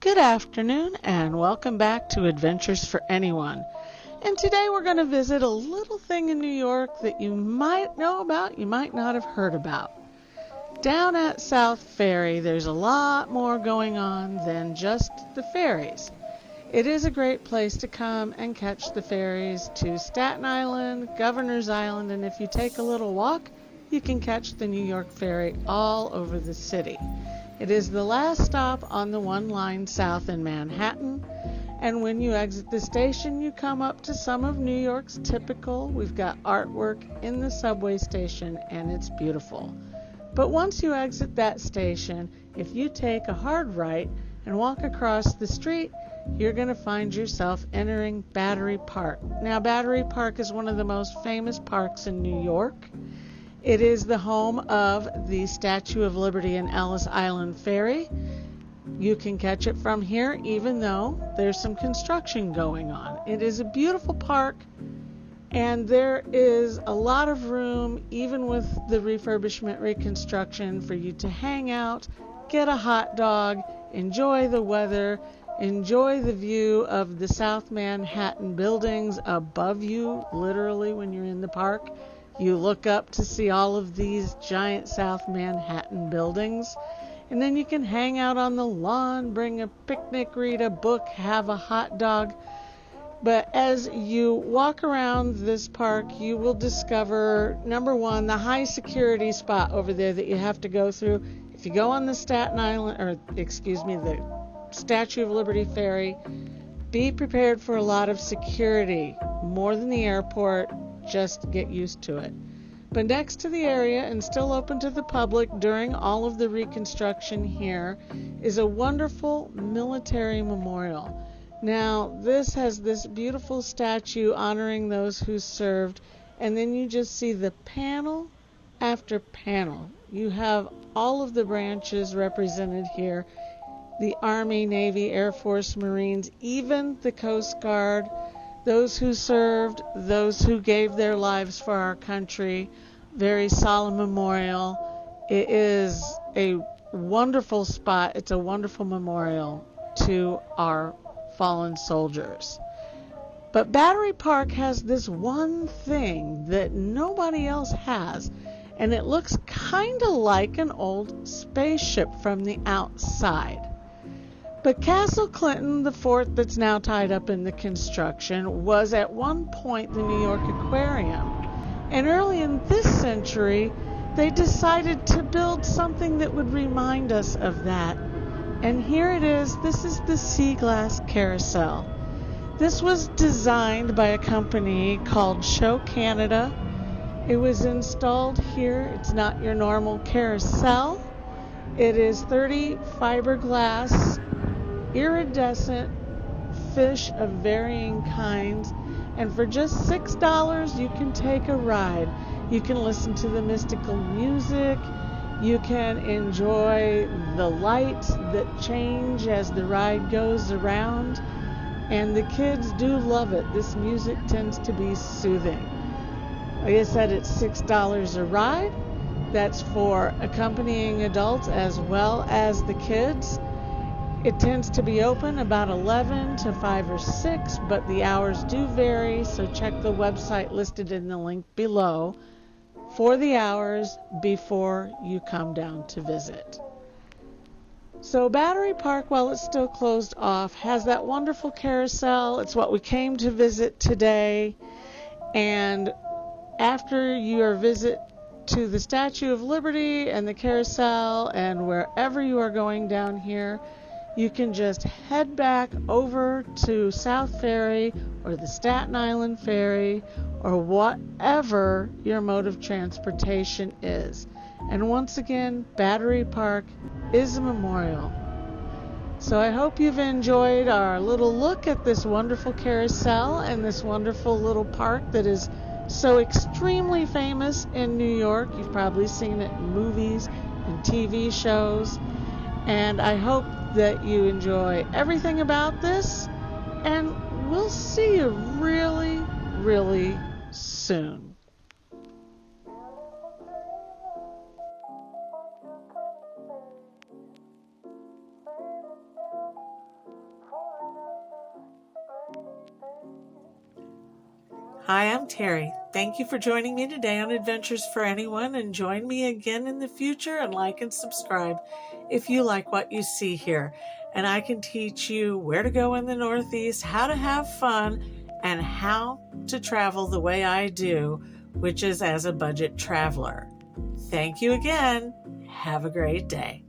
Good afternoon and welcome back to Adventures for Anyone. And today we're going to visit a little thing in New York that you might know about, you might not have heard about. Down at South Ferry, there's a lot more going on than just the ferries. It is a great place to come and catch the ferries to Staten Island, Governor's Island, and if you take a little walk, you can catch the New York Ferry all over the city. It is the last stop on the one line south in Manhattan, and when you exit the station, you come up to some of New York's typical. We've got artwork in the subway station, and it's beautiful. But once you exit that station, if you take a hard right and walk across the street, you're going to find yourself entering Battery Park. Now, Battery Park is one of the most famous parks in New York. It is the home of the Statue of Liberty and Ellis Island Ferry. You can catch it from here even though there's some construction going on. It is a beautiful park, and there is a lot of room, even with the refurbishment reconstruction, for you to hang out, get a hot dog, enjoy the weather, enjoy the view of the South Manhattan buildings above you, literally when you're in the park. You look up to see all of these giant South Manhattan buildings, and then you can hang out on the lawn, bring a picnic, read a book, have a hot dog. But as you walk around this park, you will discover, number one, the high security spot over there that you have to go through. If you go on the the Statue of Liberty ferry, be prepared for a lot of security, more than the airport. Just get used to it. But next to the area, and still open to the public during all of the reconstruction here, is a wonderful military memorial. Now, this has this beautiful statue honoring those who served, and then you just see the panel after panel. You have all of the branches represented here: the Army, Navy, Air Force, Marines, even the Coast Guard, those who served, those who gave their lives for our country. Very solemn memorial. It is a wonderful spot. It's a wonderful memorial to our fallen soldiers. But Battery Park has this one thing that nobody else has, and it looks kind of like an old spaceship from the outside. But Castle Clinton, the fort that's now tied up in the construction, was at one point the New York Aquarium. And early in this century, they decided to build something that would remind us of that. And here it is. This is the Seaglass carousel. This was designed by a company called Show Canada. It was installed here. It's not your normal carousel. It is 30 fiberglass iridescent fish of varying kinds, and for just $6 you can take a ride. You can listen to the mystical music, you can enjoy the lights that change as the ride goes around, and the kids do love it. This music tends to be soothing. Like I said, it's $6 a ride. That's for accompanying adults as well as the kids. It tends to be open about 11 to 5 or 6, but the hours do vary, so check the website listed in the link below for the hours before you come down to visit. So Battery Park, while it's still closed off, has that wonderful carousel. It's what we came to visit today. And after your visit to the Statue of Liberty and the carousel and wherever you are going down here, you can just head back over to South Ferry or the Staten Island Ferry or whatever your mode of transportation is. And once again, Battery Park is a memorial. So I hope you've enjoyed our little look at this wonderful carousel and this wonderful little park that is so extremely famous in New York. You've probably seen it in movies and TV shows. And I hope that you enjoy everything about this, and we'll see you really, really soon. Hi, I'm Terry. Thank you for joining me today on Adventures for Anyone, and join me again in the future and like and subscribe if you like what you see here. And I can teach you where to go in the Northeast, how to have fun, and how to travel the way I do, which is as a budget traveler. Thank you again. Have a great day.